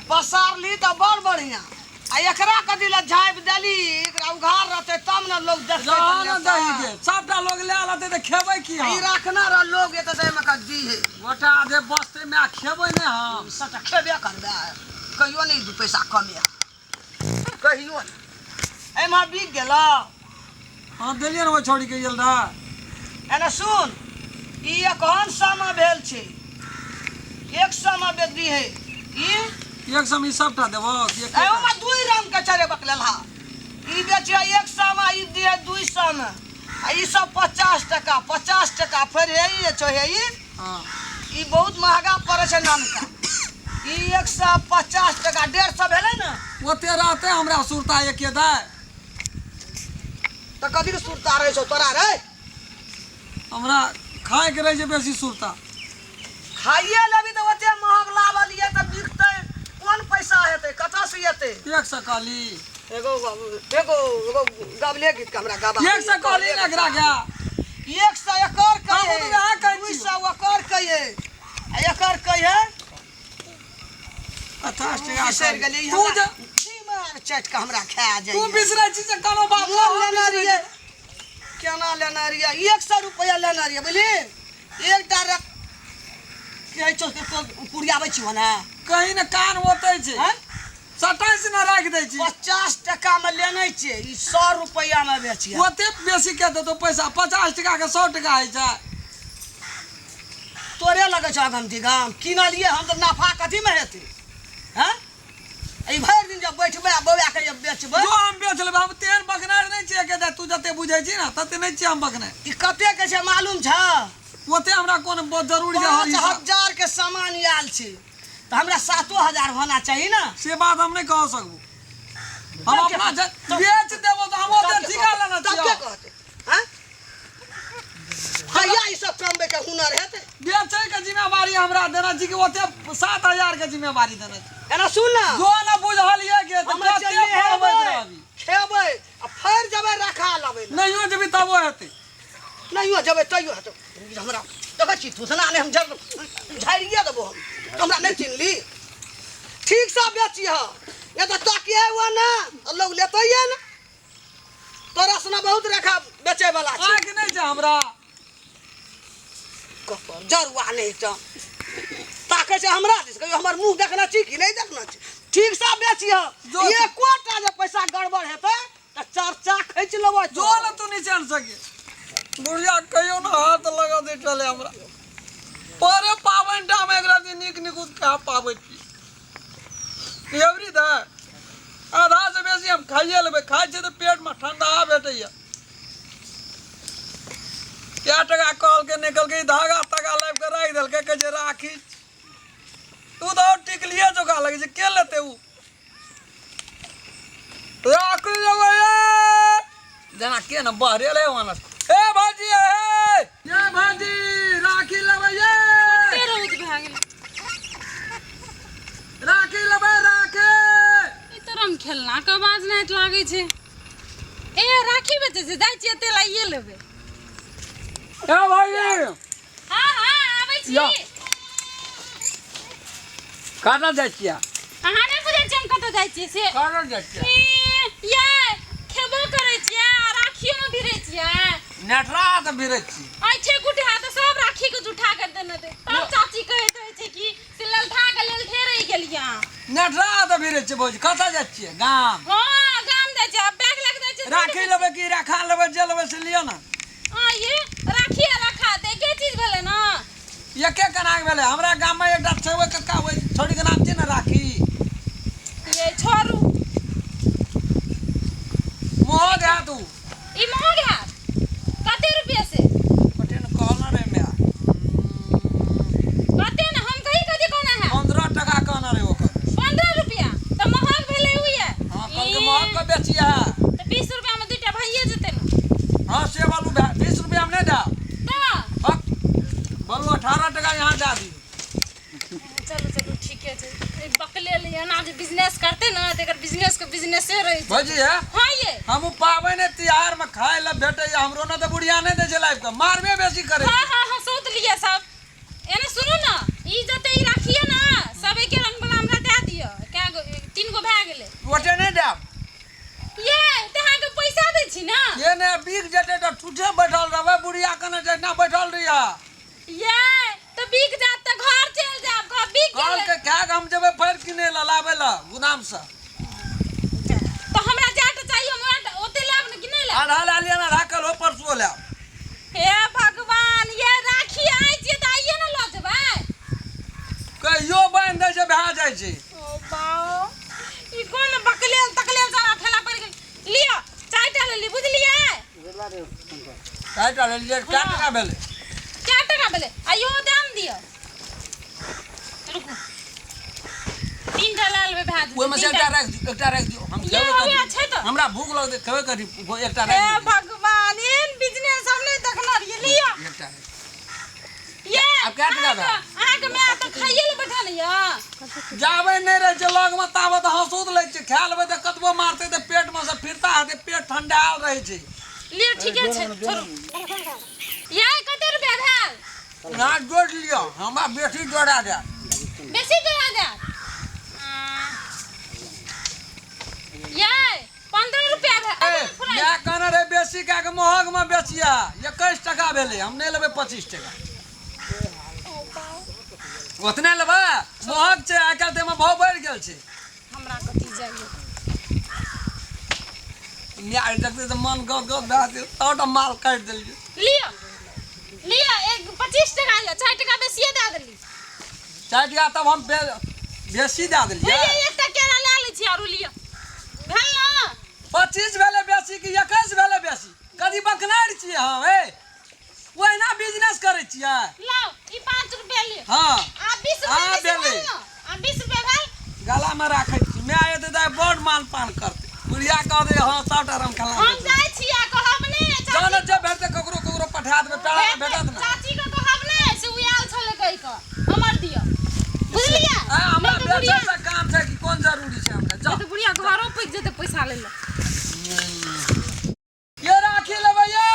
पसार ली तो बड़ बढ़िया आ एकरा कदी ला झाइब देली एकरा उघार रहते तब न लोग देखते जान दही के सबटा लोग ले आलते त खेबै की ई रखना र लोग एत दे में कदी है गोटा आधे बस्ते में खेबै ने हम सट खेबे करबे कहियो नहीं दू पैसा कमे कहियो ए मा बिक गेला हां देलिए न वो छोड़ी के गेल रहा एना सुन ई कौन सामा भेल छै एक सामा बेदी है ई एक समय सबटा देबो एक ए ओमा दुई रंग के चरे बकलेला ई बेचिया एक सामा ई दिए 200 में आ ई सब 50 टका फिर है ई छै है ई हां ई बहुत महंगा पड़े छै नानका ई 150 टका 150 भेलै न ओते रहते हमरा सुरता एके दे त कथि के सुरता रहे छौ तोरा रे हमरा खाए के रहे छै बेसी सुरता खाइए लेबी त ओते महग लावल ये त बिकतै कोन पैसा हेतै कतऽ से हेतै 100 काली एगो गाबले गीत हमरा गाबा 100 काली नगरा गया 100 एकर कहे हम तो यहाँ कहै छी 200 एकर कहे एकर कहे 50 टका बिसर गेली तू जे दिमाग चट के हमरा खा जाय तू बिसरै छी से कोनो बात लेना रिए केना लेना रिए 100 रुपया लेना रिए बुझली एक डायरेक्ट के चो के पुरियाबै छी ना कहीं न कान होते छै 27 न राख दै छी 50 टका में लेने छै ई 100 रुपया में बेचिया ओते बेसी के देतो पैसा 50 टका के 100 टका है छै तोरे लगे छ गमती गाम किनलिए हम त नफा कथी में हेतै हैं ई भर दिन जब बैठबे बौआ के जब बेचबे जो हम बेच लेबे हम तेन बकनार नहीं छै के तू जते बुझै छी ना तते नहीं छै हम बकने ई कते के छै मालूम छ ओते हमरा कोन बहुत जरूरी है 5000 के सामान आयल छै त हमरा 7000 होना चाहिए ना से बात हम नहीं कह सकबो हम अपना बेच देबो त हम ओते ठिका लेना तब चाहिए के कहते हैं भैया ई सब कमबे के हुनर हेतै बेचे के जिम्मेवारी हमरा देना छी कि ओते 7000 के जिम्मेवारी देना छी एना सुन ना जो ना बुझलिए के त हम चले हेबै खेबै आ फेर जबै रखा लबै नहीं हो जबी तब हेतै नहीं हो जबै तैयो हेतै हमरा देखै छी तुसना ने हम झाड़िए देबो हमरा नहीं चिन्हली ठीक से बेचिह ये तो ताकिए हुआ ना लोग लेते ही ना तोरा सुना बहुत रेखा बेचे वाला छै आग नहीं छै हमरा कपर जरुआ नहीं छ ताके छै हमरा दिस कहियो हमर मुंह देखना छी कि नहीं देखना छी ठीक से बेचिह ये कोटा जे पैसा गड़बड़ हेतै त चर्चा खैच लेबो जो ना तू नहीं चल सके बुढ़िया कहियो ना हाथ लगा दे चले हमरा परे पावन टा में एकरा दिन निक निकुत खा पाबै छी एवरी दा आधा से बेसी हम खाइए लेबै खाइ छै त पेट में ठंडा भेटैया क्या टका कॉल के निकल गई धागा तगा लाइव के राख देल के जे राखी तू तो टिकलिए जोगा लगे छै के लेते उ राख लेबै जना के न बहरे ले वानस ए भाजी ए भाजी राखी लेबै ये के रोज भा गेल राखी लेबै राखी ई तरम खेलना के बाज नहीं लागे छै ए राखी बेचे छै जाय छी एते लाइए लेबै ए भाजी हां हां आबै छी या। काटा जाइ छिया अहाँ नहीं बुझै छी हम कतौ जाय छी से काटा जाइ छिया ये खेबो करे छी राखियो में भिरे छी नेटरा त भिरे छी आई छे गुटे हाथ सब राखी के जुठा कर देने दे तब चाची कहैत रहे छै कि से ललठा के लेल ठेरै गेलिया नेटरा त भिरे छी भौजी कता जाइ छियै गाम हां गाम जाय छै बैग लग जाय छै राखी लेबै कि राखा लेबै जे लेबै से लियो ना हां ये राखी रखा दे के चीज भेले ना एके कनाक भेले हमरा गाम में एकटा छेबे कक्का होय छोड़ी के नाम छै ना राखी ये छोरू मोह दे तू ई महंग है कते रुपया से कते न कहना रे मैं कते न हम कही कथी कहना है 15 टका कहना रे ओकर 15 रुपया त महंग भेले हुई है हां कल के महंग का बेचिया त 20 रुपया में दुटा भइए जेते न हां से वालू 20 रुपया में नहीं दा त बोलो 18 टका यहां दे दी चलो चलो ठीक है जे बकले ले ना जे बिजनेस करते ना तेकर बिजनेस के बिजनेसे रही भौजी है हां ये हम पावन त्योहार में खाए ला भेटे हमरो ना तो बुढ़िया नहीं दे छै लाइफ का मारबे बेसी करे हां हां हां सोच लिया सब एने सुनो ना ई जते ई राखिए ना सब एके रंग वाला हमरा दे दियो क्या इतना बैठल रहिया ये तो बिक जात त घर चल जाब घर बिक कल गेल के खा के हम जेबे फेर किने ला लाबे ला गोदाम से तो हमरा जाट चाहिए हमरा ओते लाब न कि नहीं लाब आधा ला लिया ना राखल हो परसों ला हे भगवान ये राखी आइ जे त आइए न ल जेबै कहियो बांध दे छै भा जाय छै ओ बाओ ई कोन बकलेल तकलेल सारा ठेला पर लियो चायटा ले ली बुझलिए काटा ले लिए क्या टका भेले क्या टका भेले आइयो दाम दियो रुकू 3 ढाला लेबे भा ओइ में से एकटा रख दियो हम ये खेबे होया छै तो हमरा भूख लग दे खेबे करी एकटा हे रख दियो भगवान एन बिजनेस हम नहीं देखना ये लियो एकटा ये अब क्या टका बा अहाँ के मैं तो खाइए ले बैठल या जाबे नहीं रहे छै लग में ताबत हंसूद ले छै खा लेबे त कतबो मारते त पेट में से फिरता है पेट ठंडाल रहे छै लियो ठीके छै छोड़ू ये कते रुपया भेल ना जोड़ लियो हमरा बेटी जोड़ा दे बेसी जोड़ा दे ये 15 रुपया भेल मैं कहने रे बेसी का के महग में बेचिया 21 टका भेले हम नहीं लेबे 25 टका उतने लेबे महग छै आइ काल्हि में भाव बढ़ गेल छै हमरा कथि जाइए न्याय देखते तो मन गद गद भए गेल और माल काट देलिए लियो लियो एक 25 टका लियो 4 टका बेसिए दे देली 4 टका तब हम बेसी दे देलिए ये एकटा केरा ले लै छी आरो लियो भेल ना 25 भेले बेसी कि 21 भेले बेसी कदी बकनार छियै हम ए ओहिना बिजनेस करै छियै लाओ ई 5 रुपया लियो हां आ 20 रुपया बेसी भेले भेल ना आ 20 रुपया भेल गला में राखै छी मैं एते दाय बड़ मान पान करते बुढ़िया कह दे हां सबटा रम खला हम जाय छी आ कहब ने जान जे भेटते ककरो पठा देबे पेड़ा भेटत ना चाची के कहब ने से उयाल छले कहि के हमर दियो बुझलिए हमरा बेचे से काम छै कि कोन जरूरी छै हमरा जा तो बुढ़िया घरो पैक जेते पैसा ले ले ये राखी लेबै ये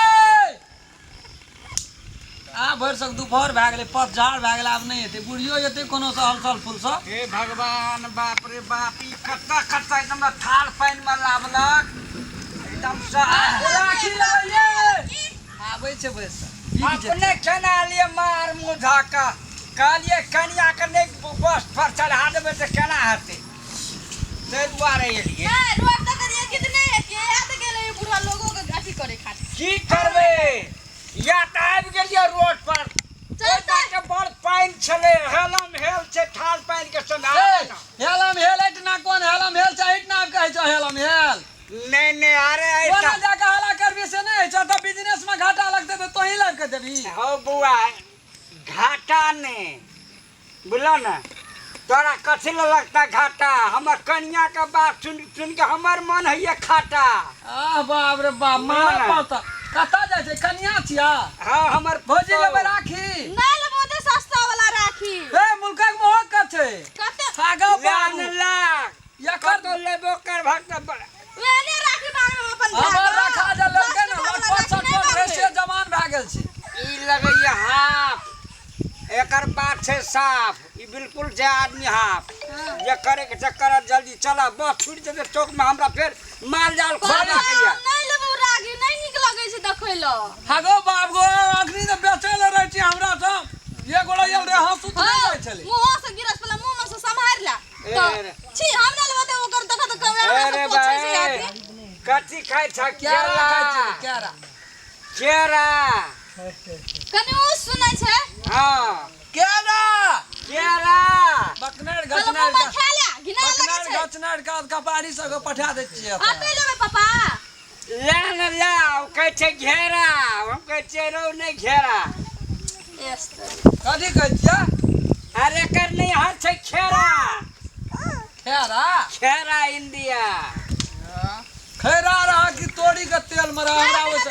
आ भर सक दुपहर भए गेलै पतझड़ भए गेलै आब नहीं हेतै बुढ़ियो जेतै कोनो से हलचल फुलसँ हे भगवान बाप रे बाप ई कत्ता कत्ता एकदम थाल पानि में लावलक एकदम से राखी लेबै ये आबै छै बैस अपने केना लिए मार मुझा का कहलिए कनिया के नहीं बस पर चढ़ा देबै तऽ केना हेतै ताहि दुआरे एलिए रोड तक करिए कितने के याद गेले बुढ़ा लोगों के गाठी करे खातिर की करबै या तऽ आबि गेलिए रोड पर चलता के बड़ पानि छलै हेलम हेल छै थाल पानि के समय हेलम हेलैट ना कोन हेलम हेल चाहित ना कहै छ हेलम हेल नहीं नहीं अरे कोना ऐसा जाके हाला करबी से नहीं छ त बिजनेस में घाटा लगते त तोही लग के देबी हो बुआ घाटा नहीं बुझल ना तोरा कथी ले लगता घाटा हमर कनिया के बात सुन सुन के हमर मन है खाटा आह बाप रे बाप मार पड़ता कता जाय छै कन्या छिया हाँ हमर भोजी लेबै राखी नहीं लेबो ते सस्ता वाला राखी ए मुल्कक मोहक का छै कते सागा लान बाबू लाख एकर तो लेबो कर भक्त वेने राखी बाग में अपन हमर रखा जे लड़के ने लगभग 60 रेसे जवान भए गेल छै ई लगैया हाफ एकर बात छै साफ ई बिल्कुल जे आदमी हाफ ये करे के चक्कर जल्दी चला बस छूट जेते चौक में हमरा फिर माल जाल खोलना के या नहीं लेबो राखी नहीं निक लगे छै देखै ल हागो बाप गो अखनी त बेचे ले रहै छी हमरा त ये गोड़ा यल रे हंसू त नहीं जाय छले मुंह से गिरस पहले मुंह में से संभार ला तो रे। छी हम ना लेबो ते ओकर देखा त कवे अरे भाई कथी खाइ छ केरा खाय छै केरा केरा केरा कने ओ सुनै छै हाँ केरा केरा बकनर चलो गचनर मम्मा खा ले घिना बकनर लगे छै गचनर का कपाड़ी सब पठा दै छियै आते लेबे पापा लान लाओ कहै छै घेरा हम कहै छियै रौ नहीं घेरा कथी कहै छियै अरे कर नहीं हाथ छै खेरा केरा खेरा इंडिया खैरा रहा कि तोड़ी के तेल में रहा हमरा ओसे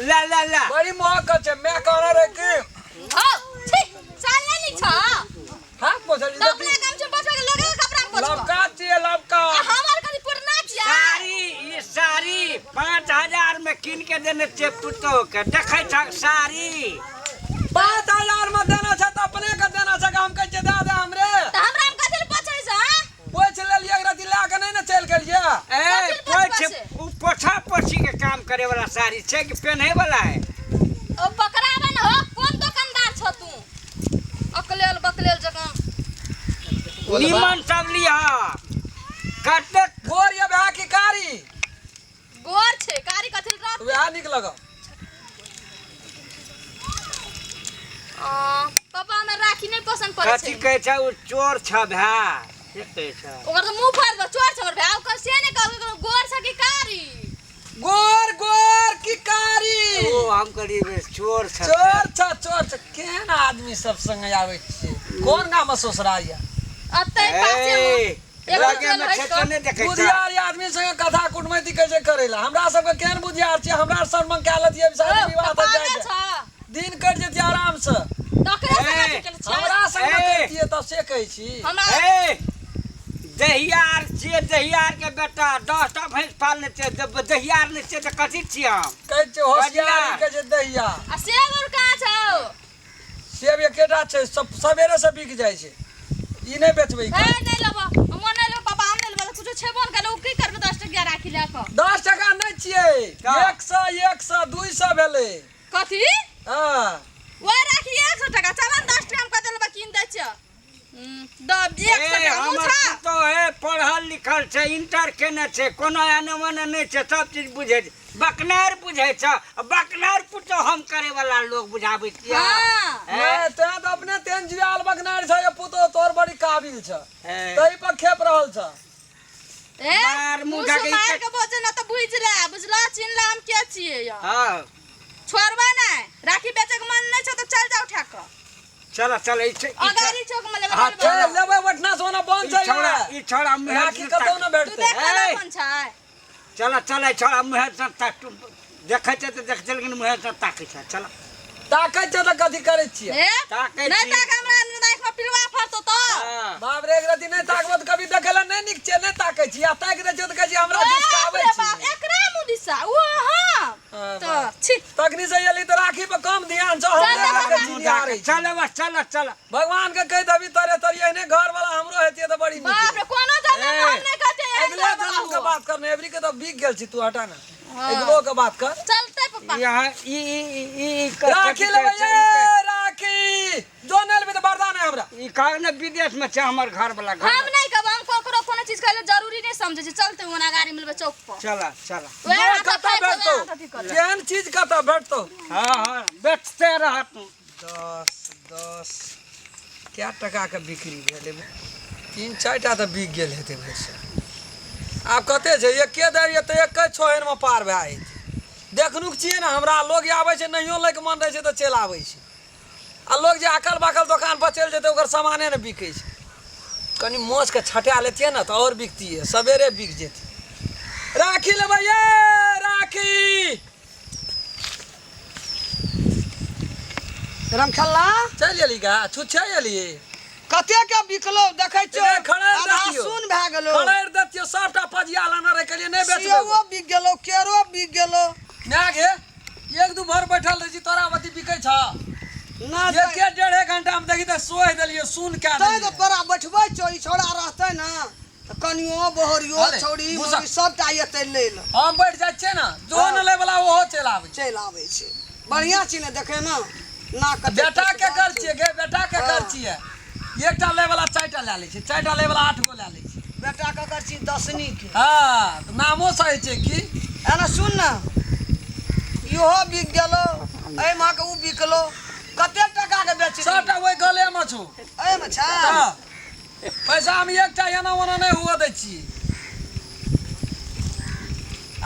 ला ला ला बड़ी महक छै मैं कहने रे कि हां छी साल नहीं छ हाथ पोछली तो अपना काम से बचवा के लगे कपड़ा में पोछवा लबका छियै लबका हमार कनी पुरना छिया साड़ी ये साड़ी 5000 में किन के देने छै पुतो के देखै छ साड़ी 5000 में देना छै त अपने के देना छै हम कहै छै दे दे हमरे त हमरा हम कथि ले पोछै छ पोछ लेलिए एकरा दिला के नहीं ने चल गेलिए ए पोछ पोछा पोछी के काम करे वाला साड़ी छै कि पहने वाला है ओ पकड़ावा निमन सब लिया कते गोर ये भा की कारी गोर छे कारी कथि रात वह निक लगा पापा हमरा राखी नहीं पसंद पड़े कथी छे कहै छै उ चोर छ भाय से कहै छै ओकर तो मुंह फाड़ दो चोर छे भाई आ से ने कहबे गोर छे की कारी गोर गोर की कारी ओ हम करीब चोर छ चोर छ केहन आदमी सब संग आवे छे कोन गाम में ससुरारिया अतै पाछे लगे में क्षेत्र नहीं देखे छै बुधियार आदमी संग कथा कुटमैती कैसे करेला हमरा सब के केहन बुधियार छे हमरा सर में कालत ये शादी विवाह हो जाए छ दिन कट जेती आराम से डकरे से ए, केले छ हमरा संग करतिए त से कहै छी हमरा ए दहियार छियै दहियार के बेटा 10 टा भैंस पालने छै दहियार नहीं छै त कथी छियै हम कहै छै होशियारी के जे दहिया आ सेवर कहाँ छौ सेब एकेटा छै सब सवेरे से बिक जाय छै ई नहीं बेचबै ए नहीं लेबो हम नहीं लेबो पापा हम नहीं लेबो कुछ छेबो न करे उ की करबे 10 टका राखी ले क 10 टका नहीं छियै का? 100 200 भेलै कथि हां वो राखी 100 टका चलन 10 टका हम कते लेबा कीन दै छ दब 100 टका हमर मुछा तो है पढ़ल लिखल छै इंटर केने छै कोनो अनमन नहीं छै सब चीज बुझै छै बकनार बुझै छ बकनार पुतो हम करे वाला लोग बुझाबै छियै हां नहीं ते तो अपने तेन जुआल बगनार छै ये पुतो तोर बड़ी काबिल छ ए, तई पर खेप रहल छ ए मार मुंह मुझे के मार के बोझ न त बुझ रे बुझला चिन्हला हम के छियै या हाँ छोड़बा नहीं राखी बेचे के मन नहीं छ त चल जाओ ठेक चल चल ई छै अगारी चौक में लेबे हाँ, चल लेबै वटना सोना बंद छै ई छोड़ा मुहे राखी कतौ न तू भेटतै देख ले ए। मन छै चल छोड़ा मुहे से ताक देखै छै त देख चल लेकिन मुहे से ताकै छै चल ताकै छै त कथि करै छियै ए ताकै नहीं छी ताक हमरा आंख में पिलवा फरतो तो हाँ। बाप रे एक रति नहीं ताकबो त कभी देखला नहीं निक छै नहीं ताकै छी आ ताक दे छै त कहै छी हमरा दिसकाबै बाप रे बाप छी एकरा मुदिसा ओ हां तो छी तखनी से एली त राखी पर कम ध्यान छ हम चल, देखै चल, छी निहारै छी। चल बस चल भगवान के कह दबी तरे तरिए ने घर वाला हमरो हेतिए त बड़ी नीक बाप रे कोनो जन्म ए, हम नहीं कहते अगले जन्म के बात करने एवरी के तो बिक गेल छी तू हटा ना अगलो के बात कर चलते पापा यहाँ ई राखी लेबै राखी जोनल भी तो वरदान है हमरा ई कहे न विदेश में छै हमर घर वाला घर हम नहीं कहब हम कोकरो कोनो चीज खाले जरूरी नहीं समझे छी चलते ओना गाड़ी मिलबे चौक पर चल ओए मैं कता भेटतो केहन चीज कता भेटतो हाँ बेचते रह तू 10 क्या टका के बिक्री भेले 3-4 टा त बिक गेल हेते भैंस आब कते छै एके दार ये त एक छोहन में पार भए जेतै देखनुक छियै ना हमरा लोग आबै छै नहियो लै के मन रहै छै त चल आबै छै आ लोग जे अकल बाकल दुकान पर चल जेतै ओकर सामाने न बिकै छै कनी मोच के छटा लेतिए ना त और बिकतिए सवेरे बिक जेतै राखी लेबै ये राखी रमखल्ला चल एली गा छुच्छे एली कते के बिकलो देखै छो ए, खड़े आधा देखियो। सुन भए गेलो खड़ैर दतियो सबटा पजिया लाना रे कलिए नहीं बेचबे सेवो बिक गेलो केरो बिक गेलो ना गे एक दू भर बैठल रही छी तोरावती बिकै छ ना ये के 1.5 घंटा हम देखी त सोहि देलिए सुन के तै तो तोरा बैठबै छो ई छोड़ा रहतै ना त कनियो बहरियो अरे, छौड़ी भूसा। मोगी सबटा एतै ले ल हम बैठ जाय छै ना जोन ले वाला ओहो चल आबै छै चल आबै छै बढ़िया छी ने देखे ना ना कते बेटा के बात कर छै। छिए गे बेटा के कर हाँ। छिए एकटा ले वाला 4टा ले लै छै 4टा ले वाला 8 गो ले लै छै बेटा के कर छी दसनी के हां त नामो सही छै की एना सुन ना इहो बिक गेलो ए मां के उ बिकलो कते टका के बेची सबटा ओइ गले में छौ ए में छा हां पैसा हम एकटा एना ओना नहीं हुआ दै छी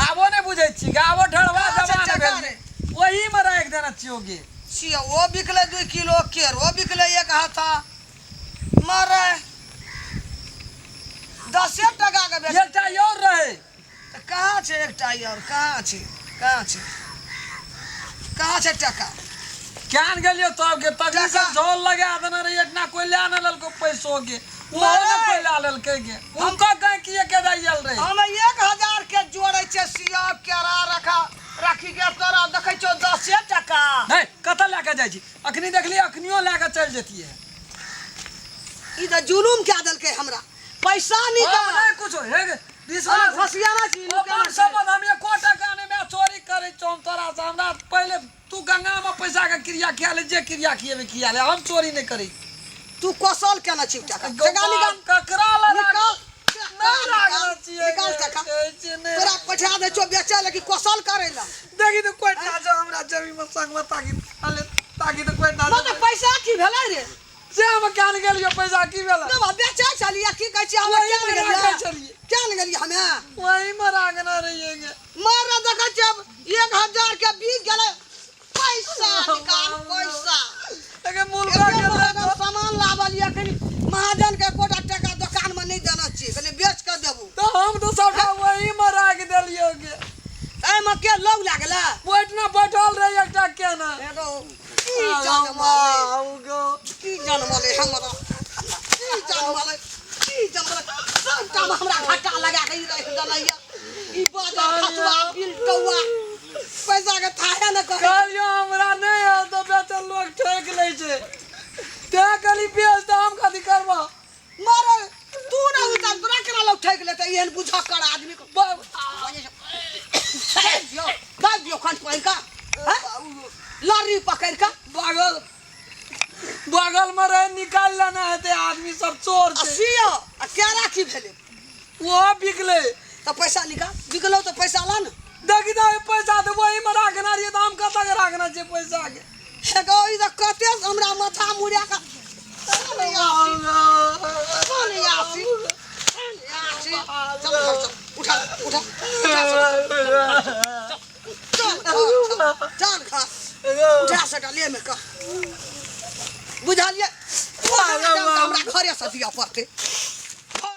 आबो नहीं बुझै छी गाबो ढड़वा अच्छा, जवान टका भेल रे। वही में राख देना छियो गे छिया वो बिकले 2 किलो केर वो बिकले 1 हाथा मारे 10 टका के बेची एकटा और रहे त कहाँ छै एकटा यार कहाँ छै कहाँ छै टका क्यान गेलियो तब के तगड़ी से टका। झोल लगा देना रे एकना कोई ले आने लल को पैसो के वो मारे। ने कोई ला लेल के उनको कह किए के दैयल रे हम 1000 के जोड़ै छै सिया केरा राखी के तोरा देखै छौ 10 टका नहीं कतल लेके जाय छी अखनी देखली अखनियो लेके चल जेतिए ई त जुलुम क्या देलकै हमरा पैसा निकाल नहीं कुछ हे गे विश्वास फसियाना छी अपन सब हम एको टका नहीं मैं चोरी करे छौ तोरा से हमरा पहले तू गंगा में पैसा के क्रिया किया ले जे क्रिया किए में किया ले हम चोरी नहीं करी तू कौशल क्या ना चिपटा का टका निकाल ककरा लगा निकाल नहीं लागना चाहिए निकाल टका तोरा पठा दे छो बेचे लगी कौशल करेला देखी तो कोई ना जा हमरा जमीन में संग में ताकि तो कोई ना मतलब पैसा की भेलै रे से हम क्या न गेलियो पैसा की भेला तो बेचे चलिए की कहै छी हम क्या न गेलिए क्या न गेलिए हमें वही मरा के ना रहिएगे मारा देखै जब 1000 के बिक गेलै पैसा निकाल पैसा अगे मुर्गा के सामान लावल या कनी महाजन के कोटा टका दुकान में नहीं देना चाहिए कनी बेच के देबू तो हम तो सबटा वही मरा के देलियोगे ए में के लोग लागला बैठना बैठल रही एकटा के ना एगो की जनमले की हमरा की जनमले सबटा में हमरा घाटा लगा के रख देलैया ई बाजार खसवा बिलटौआ पैसा के थाहे न कह कहलियो हमरा नहीं है तो बेचल लोग ठेक ले छे ते कली बेच तो हम कथी करबा मारे तू ना उतार तोरा केना लोग ठेक लेते एहन बुझा कर आदमी को गाय दियो खन कोई का लॉरी पकड़ का बगल में रहे निकाल लेना है ते आदमी सब चोर थे असिया आ क्या राखी भेले वो बिकले तो पैसा निकाल बिकलो तो पैसा ला ना देखी तो पैसा तो वही में रखना रही तो हम कतक रखना चाहिए पैसा के हेगो ई त कते हमरा माथा मुड़िया का उठा उठा चल खा उठा सटा ले में का बुझलिए हमरा घरे से दिया पड़ते